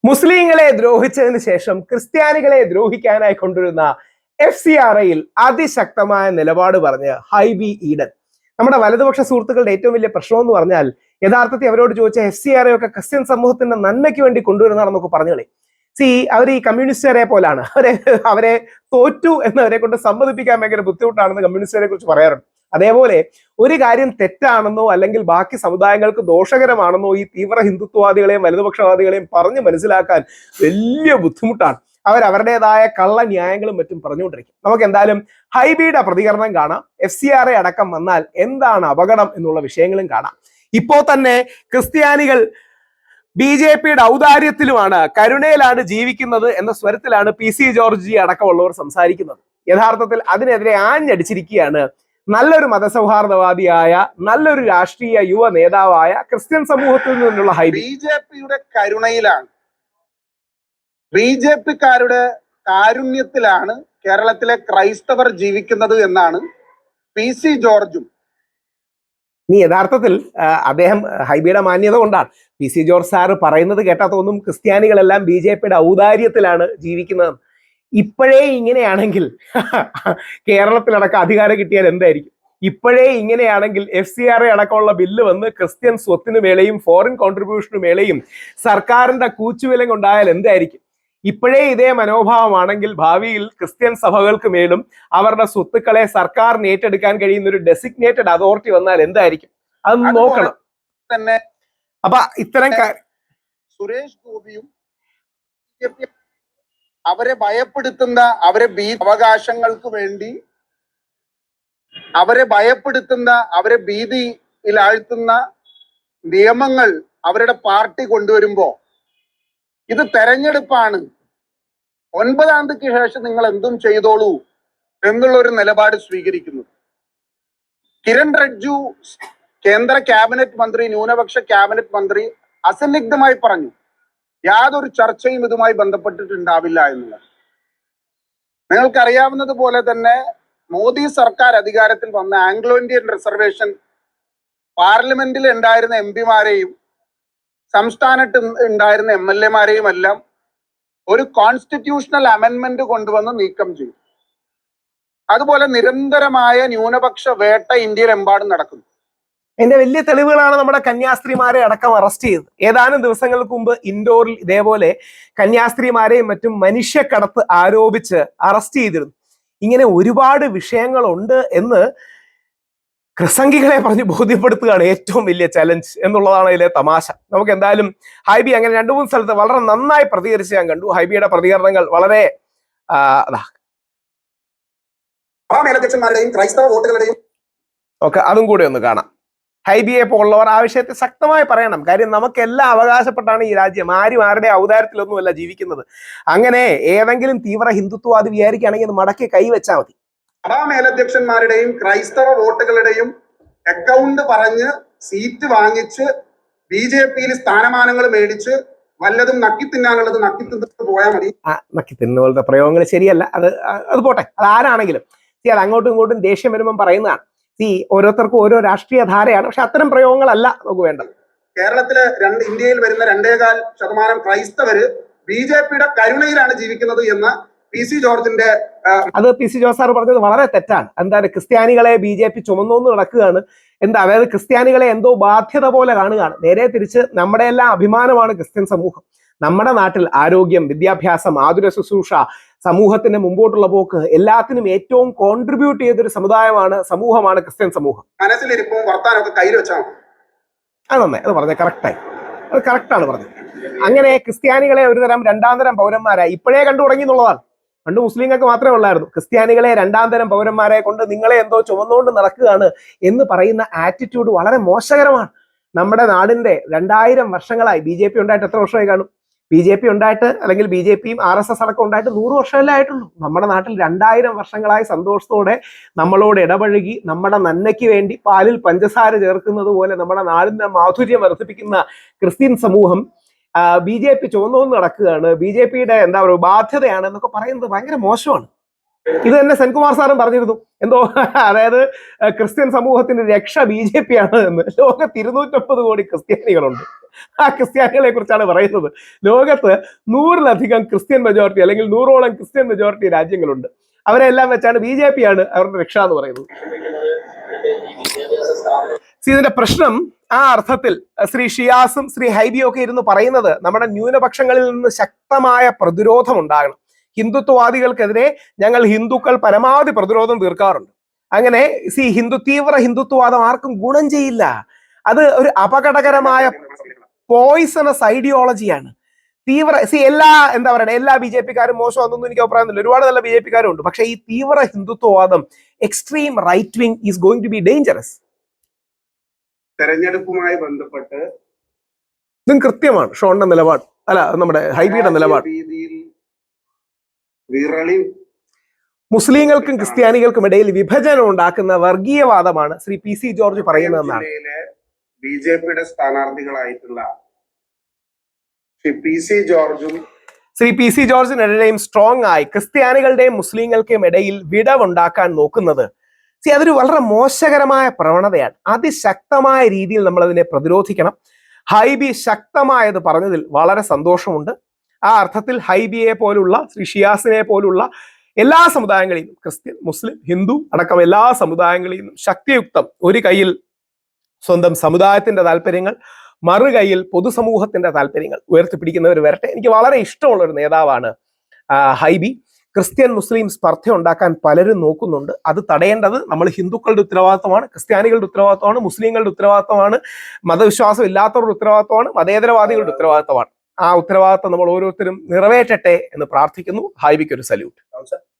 മുസ്ലിങ്ങളെ ദ്രോഹിച്ചതിന് ശേഷം ക്രിസ്ത്യാനികളെ ദ്രോഹിക്കാനായി കൊണ്ടുവരുന്ന FCRIയിൽ അതിശക്തമായ നിലപാട് പറഞ്ഞ് ഹൈബി ഈഡൻ. നമ്മുടെ വലതുപക്ഷ സുഹൃത്തുക്കളുടെ ഏറ്റവും വലിയ പ്രശ്നം എന്ന് പറഞ്ഞാൽ യഥാർത്ഥത്തിൽ അവരോട് ചോദിച്ച FCRI ഒക്കെ ക്രിസ്ത്യൻ സമൂഹത്തിന്റെ നന്മയ്ക്ക് വേണ്ടി കൊണ്ടുവരുന്നതാണെന്നൊക്കെ പറഞ്ഞോളെ. അവർ ഈ കമ്മ്യൂണിസ്റ്റുകാരെ പോലാണ്. അവരെ തോറ്റു എന്നവരെ കൊണ്ട് സമ്മതിപ്പിക്കാൻ ഭയങ്കര ബുദ്ധിമുട്ടാണെന്ന് കമ്മ്യൂണിസ്റ്റുകാരെ കുറിച്ച് പറയാറുണ്ട്. അതേപോലെ ഒരു കാര്യം തെറ്റാണെന്നോ അല്ലെങ്കിൽ ബാക്കി സമുദായങ്ങൾക്ക് ദോഷകരമാണെന്നോ ഈ തീവ്ര ഹിന്ദുത്വവാദികളെയും വലതുപക്ഷവാദികളെയും പറഞ്ഞ് മനസ്സിലാക്കാൻ വലിയ ബുദ്ധിമുട്ടാണ്. അവരുടേതായ കള്ള ന്യായങ്ങളും മറ്റും പറഞ്ഞുകൊണ്ടിരിക്കും. നമുക്ക് എന്തായാലും ഹൈബിയുടെ പ്രതികരണം കാണാം. FCRI അടക്കം വന്നാൽ എന്താണ് അപകടം എന്നുള്ള വിഷയങ്ങളും കാണാം. ഇപ്പോ തന്നെ ക്രിസ്ത്യാനികൾ BJPയുടെ ഔദാര്യത്തിലുമാണ്, കരുണയിലാണ് ജീവിക്കുന്നത് എന്ന സ്വരത്തിലാണ് PC ജോർജ് അടക്കമുള്ളവർ സംസാരിക്കുന്നത്. യഥാർത്ഥത്തിൽ അതിനെതിരെ ആഞ്ഞടിച്ചിരിക്കുകയാണ് നല്ലൊരു മതസൗഹാർദ്ദവാദിയായ, നല്ലൊരു രാഷ്ട്രീയ യുവ നേതാവായ ക്രിസ്ത്യൻ സമൂഹത്തിൽ നിന്നുള്ള ഹൈബി. BJPയുടെ കരുണയിലാണ്, BJPക്കാരുടെ കാരുണ്യത്തിലാണ് കേരളത്തിലെ ക്രൈസ്തവർ ജീവിക്കുന്നത് എന്നാണ് PC ജോർജും. യഥാർത്ഥത്തിൽ അദ്ദേഹം ഹൈബിയുടെ മാന്യത കൊണ്ടാണ്. PC ജോർജ് സാറ് പറയുന്നത് കേട്ടാൽ തോന്നും ക്രിസ്ത്യാനികളെല്ലാം BJPയുടെ ഔദാര്യത്തിലാണ് ജീവിക്കുന്നത്. ഇപ്പോഴേ ഇങ്ങനെയാണെങ്കിൽ കേരളത്തിലടക്കം അധികാരം കിട്ടിയാൽ എന്തായിരിക്കും? ഇപ്പോഴേ ഇങ്ങനെയാണെങ്കിൽ FCRI അടക്കമുള്ള ബില്ല് വന്ന് ക്രിസ്ത്യൻ സ്വത്തിനു മേലെയും ഫോറിൻ കോൺട്രിബ്യൂഷനു മേലെയും സർക്കാരിന്റെ കൂച്ചുവില കൊണ്ടായാൽ എന്തായിരിക്കും? ഇപ്പോഴേ ഇതേ മനോഭാവമാണെങ്കിൽ ഭാവിയിൽ ക്രിസ്ത്യൻ സഭകൾക്ക് മേലും അവരുടെ സ്വത്തുക്കളെ സർക്കാരിന് ഏറ്റെടുക്കാൻ കഴിയുന്ന ഒരു ഡെസിഗ്നേറ്റഡ് അതോറിറ്റി വന്നാൽ എന്തായിരിക്കും? അത് നോക്കണം തന്നെ. അപ്പൊ ഇത്തരം സുരേഷ് ഗോപിയും അവരെ ഭയപ്പെടുത്തുന്ന, അവകാശങ്ങൾക്ക് വേണ്ടി അവരെ ഭയപ്പെടുത്തുന്ന, അവരെ ഭീതിയിലാഴ്ത്തുന്ന നിയമങ്ങൾ അവരുടെ പാർട്ടി കൊണ്ടുവരുമ്പോ ഇത് തെരഞ്ഞെടുപ്പാണ്, 9-ാം തീയതിക്ക് ശേഷം നിങ്ങൾ എന്തും ചെയ്തോളൂ എന്നുള്ള ഒരു നിലപാട് സ്വീകരിക്കുന്നു. കിരൺ റിജ്ജു കേന്ദ്ര ക്യാബിനറ്റ് മന്ത്രി, ന്യൂനപക്ഷ ക്യാബിനറ്റ് മന്ത്രി അസന്നിഗ്ധമായി പറഞ്ഞു യാതൊരു ചർച്ചയും ഇതുമായി ബന്ധപ്പെട്ടിട്ടുണ്ടാവില്ല എന്നുള്ളത്. നിങ്ങൾക്കറിയാവുന്നത് പോലെ തന്നെ മോദി സർക്കാർ അധികാരത്തിൽ വന്ന ആംഗ്ലോ ഇന്ത്യൻ റിസർവേഷൻ പാർലമെന്റിൽ ഉണ്ടായിരുന്ന MP-മാരെയും സംസ്ഥാനത്ത് ഉണ്ടായിരുന്ന MLA-മാരെയും എല്ലാം ഒരു കോൺസ്റ്റിറ്റ്യൂഷണൽ അമെൻമെന്റ് കൊണ്ടുവന്ന് നീക്കം ചെയ്തു. അതുപോലെ നിരന്തരമായ ന്യൂനപക്ഷ വേട്ട ഇന്ത്യയിലെമ്പാടും നടക്കുന്നു. എന്റെ വലിയ തെളിവുകളാണ് നമ്മുടെ കന്യാസ്ത്രീമാരെ അടക്കം അറസ്റ്റ് ചെയ്തത്. ഏതാനും ദിവസങ്ങൾക്ക് മുമ്പ് ഇൻഡോറിൽ ഇതേപോലെ കന്യാസ്ത്രീമാരെയും മറ്റും മനുഷ്യക്കടത്ത് ആരോപിച്ച് അറസ്റ്റ് ചെയ്തിരുന്നു. ഇങ്ങനെ ഒരുപാട് വിഷയങ്ങളുണ്ട് എന്ന് ക്രിസംഗികളെ പറഞ്ഞ് ബോധ്യപ്പെടുത്തുകയാണ് ഏറ്റവും വലിയ ചലഞ്ച് എന്നുള്ളതാണ് അതിലെ തമാശ. നമുക്ക് എന്തായാലും ഹൈബി അങ്ങനെ 2-3 സ്ഥലത്ത് വളരെ നന്നായി പ്രതികരിച്ച് ഞാൻ കണ്ടു. ഹൈബിയുടെ പ്രതികരണങ്ങൾ വളരെ ക്രൈസ്തവ വോട്ടുകളുടെയും ഒക്കെ അതും കൂടി ഒന്ന് കാണാം. ഹൈബിയെ പോലുള്ളവർ ആ വിഷയത്തെ ശക്തമായി പറയണം. കാര്യം നമുക്കെല്ലാം അവകാശപ്പെട്ടാണ് ഈ രാജ്യം. ആരും ആരുടെ ഔദാര്യത്തിലൊന്നുമല്ല ജീവിക്കുന്നത്. അങ്ങനെ ഏതെങ്കിലും തീവ്ര ഹിന്ദുത്വവാദി വിചാരിക്കുകയാണെങ്കിൽ അത് മടക്കി കൈവച്ചാൽ മതി. സഭാ മേലധ്യക്ഷന്മാരുടെയും ക്രൈസ്തവ വോട്ടുകളുടെയും അക്കൗണ്ട് പറഞ്ഞ് സീറ്റ് വാങ്ങിച്ച് BJPയിൽ സ്ഥാനമാനങ്ങൾ മേടിച്ച് വല്ലതും നക്കിത്തിന്നാനുള്ളത് നക്കിത്തിന്നിട്ട് പോയാൽ മതി. നക്കിത്തിന്ന പോലത്തെ പ്രയോഗങ്ങൾ ശരിയല്ല. അത് പോട്ടെ, അത് ആരാണെങ്കിലും അത് അങ്ങോട്ടും ഇങ്ങോട്ടും ദേഷ്യം വരുമ്പം പറയുന്നതാണ്. ഓരോരുത്തർക്കും ഓരോ രാഷ്ട്രീയ ധാരയാണ്. പക്ഷെ അത്തരം പ്രയോഗങ്ങളല്ല നമുക്ക് വേണ്ടത്. കേരളത്തില് ഇന്ത്യയിൽ വരുന്ന 2.25% ക്രൈസ്തവര് BJPയുടെ കരുണയിലാണ് ജീവിക്കുന്നത് എന്ന് PC ജോർജിന്റെ അത് PC ജോർജ് സാർ പറഞ്ഞത് വളരെ തെറ്റാണ്. എന്താണ് ക്രിസ്ത്യാനികളെ BJP ചുമന്നോന്ന് നടക്കുകയാണ്, അതായത് ക്രിസ്ത്യാനികളെ എന്തോ ബാധ്യത പോലെ കാണുകയാണ്. നേരെ തിരിച്ച് നമ്മുടെ എല്ലാം അഭിമാനമാണ് ക്രിസ്ത്യൻ സമൂഹം. നമ്മുടെ നാട്ടിൽ ആരോഗ്യം, വിദ്യാഭ്യാസം, ആതുര ശുശ്രൂഷ, സമൂഹത്തിന്റെ മുമ്പോട്ടുള്ള പോക്ക് എല്ലാത്തിനും ഏറ്റവും കോൺട്രിബ്യൂട്ട് ചെയ്തൊരു സമൂഹമാണ് ക്രിസ്ത്യൻ സമൂഹം. മനസ്സിലിരിപ്പും വർത്താനൊക്കെ കയ്യിൽ വെച്ചാൽ അത് നന്നായി, അത് പറഞ്ഞത് കറക്റ്റാണ് പറഞ്ഞത്. അങ്ങനെ ക്രിസ്ത്യാനികളെ ഒരുതരം 2ാം-തരം പൗരന്മാരായി ഇപ്പോഴേ കണ്ടു തുടങ്ങി എന്നുള്ളതാണ്. പണ്ട് മുസ്ലിങ്ങൾക്ക് മാത്രമേ ഉള്ളായിരുന്നു. ക്രിസ്ത്യാനികളെ 2ാം-തരം പൗരന്മാരെ കൊണ്ട് നിങ്ങളെ എന്തോ ചുമന്നുകൊണ്ട് നടക്കുകയാണ് എന്ന് പറയുന്ന ആറ്റിറ്റ്യൂഡ് വളരെ മോശകരമാണ്. നമ്മുടെ നാടിന്റെ 2000 വർഷങ്ങളായി BJP ഉണ്ടായിട്ട് എത്ര വർഷമായി കാണും? BJP ഉണ്ടായിട്ട് അല്ലെങ്കിൽ BJPയും RSS അടക്കം ഉണ്ടായിട്ട് 100 വർഷമല്ലേ ആയിട്ടുള്ളൂ. നമ്മുടെ നാട്ടിൽ 2000 വർഷങ്ങളായി സന്തോഷത്തോടെ നമ്മളോട് ഇടപഴകി നമ്മുടെ നന്മയ്ക്ക് വേണ്ടി പാലിൽ പഞ്ചസാര ചേർക്കുന്നത് പോലെ നമ്മുടെ നാടിന്റെ മാധുര്യം വർദ്ധിപ്പിക്കുന്ന ക്രിസ്ത്യൻ സമൂഹം BJP ചുവന്നോന്ന് നടക്കുകയാണ്, BJPയുടെ എന്താ പറയുക ബാധ്യതയാണ് എന്നൊക്കെ പറയുന്നത് ഭയങ്കര മോശമാണ്. ഇത് തന്നെ സെൻകുമാർ സാറും പറഞ്ഞിരുന്നു. എന്തോ അതായത് ക്രിസ്ത്യൻ സമൂഹത്തിന്റെ രക്ഷ BJP ആണ് എന്ന്. ലോകത്ത് 250 കോടി ക്രിസ്ത്യാനികളുണ്ട്. ആ ക്രിസ്ത്യാനികളെ കുറിച്ചാണ് പറയുന്നത്. ലോകത്ത് 100-ലധികം ക്രിസ്ത്യൻ മെജോറിറ്റി അല്ലെങ്കിൽ 100ഓളം ക്രിസ്ത്യൻ മെജോറിറ്റി രാജ്യങ്ങളുണ്ട്. അവരെല്ലാം വെച്ചാണ് BJP ആണ് അവരുടെ രക്ഷ എന്ന് പറയുന്നത്. ഇതിന്റെ പ്രശ്നം ആ അർത്ഥത്തിൽ ശ്രീ ഷിയാസും ശ്രീ ഹൈബിയും ഒക്കെ ഇരുന്ന് പറയുന്നത് നമ്മുടെ ന്യൂനപക്ഷങ്ങളിൽ നിന്ന് ശക്തമായ പ്രതിരോധം ഉണ്ടാകണം. ഹിന്ദുത്വവാദികൾക്കെതിരെ ഞങ്ങൾ ഹിന്ദുക്കൾ പരമാവധി പ്രതിരോധം തീർക്കാറുണ്ട്. അങ്ങനെ തീവ്ര ഹിന്ദുത്വവാദം ആർക്കും ഗുണം ചെയ്യില്ല. അത് ഒരു അപകടകരമായ പോയിസണസ് ഐഡിയോളജിയാണ്. എല്ലാ എന്താ പറയുക, എല്ലാ BJP-ക്കാരും മോശമാണെന്നൊന്നും എനിക്ക് അഭിപ്രായമൊന്നുമില്ല. ഒരുപാട് നല്ല BJP-ക്കാരും ഉണ്ട്. പക്ഷെ ഈ തീവ്ര ഹിന്ദുത്വവാദം, extreme right wing is going to be dangerous. തെരഞ്ഞെടുപ്പുമായി ബന്ധപ്പെട്ട് ഇതും കൃത്യമാണ് ഷോണിന്റെ നിലപാട്, അല്ല നമ്മുടെ ഹൈബിയുടെ നിലപാട്. മുസ്ലിങ്ങൾക്കും ക്രിസ്ത്യാനികൾക്കും ഇടയിൽ വിഭജനം ഉണ്ടാക്കുന്ന വർഗീയവാദമാണ് ശ്രീ PC ജോർജ് പറയുന്നതെന്നാണ്. BJP-യുടെ സ്ഥാനാർത്ഥികളായിട്ടുള്ള ശ്രീ PC ജോർജിനെതിരെയും സ്ട്രോങ് ആയി ക്രിസ്ത്യാനികളുടെയും മുസ്ലിങ്ങൾക്കും ഇടയിൽ വിടവുണ്ടാക്കാൻ നോക്കുന്നത് അതൊരു വളരെ മോശകരമായ പ്രവണതയാണ്. അതിശക്തമായ രീതിയിൽ നമ്മൾ അതിനെ പ്രതിരോധിക്കണം. ഹൈബി ശക്തമായത് പറഞ്ഞതിൽ വളരെ സന്തോഷമുണ്ട്. ആ അർത്ഥത്തിൽ ഹൈബിയെ പോലുള്ള ശ്രീ ഷിയാസിനെ പോലുള്ള എല്ലാ സമുദായങ്ങളെയും, ക്രിസ്ത്യൻ, മുസ്ലിം, ഹിന്ദു അടക്കം എല്ലാ സമുദായങ്ങളെയും ശക്തിയുക്തം ഒരു കയ്യിൽ സ്വന്തം സമുദായത്തിന്റെ താല്പര്യങ്ങൾ, മറുകൈയിൽ പൊതുസമൂഹത്തിന്റെ താല്പര്യങ്ങൾ ഉയർത്തിപ്പിടിക്കുന്നവർ വരട്ടെ. എനിക്ക് വളരെ ഇഷ്ടമുള്ള ഒരു നേതാവാണ് ഹൈബി. ക്രിസ്ത്യൻ മുസ്ലിം സ്പർദ്ധ ഉണ്ടാക്കാൻ പലരും നോക്കുന്നുണ്ട്. അത് തടയേണ്ടത് നമ്മൾ ഹിന്ദുക്കളുടെ ഉത്തരവാദിത്തമാണ്, ക്രിസ്ത്യാനികളുടെ ഉത്തരവാദിത്തമാണ്, മുസ്ലിങ്ങളുടെ ഉത്തരവാദിത്തമാണ്, മതവിശ്വാസം ഇല്ലാത്തവരുടെ ഉത്തരവാദിത്തമാണ്, മതേതരവാദികളുടെ ഉത്തരവാദിത്തമാണ്. ആ ഉത്തരവാദിത്തം നമ്മൾ ഓരോരുത്തരും നിറവേറ്റട്ടെ എന്ന് പ്രാർത്ഥിക്കുന്നു. ഹൈബിക്ക് ഒരു സല്യൂട്ട്.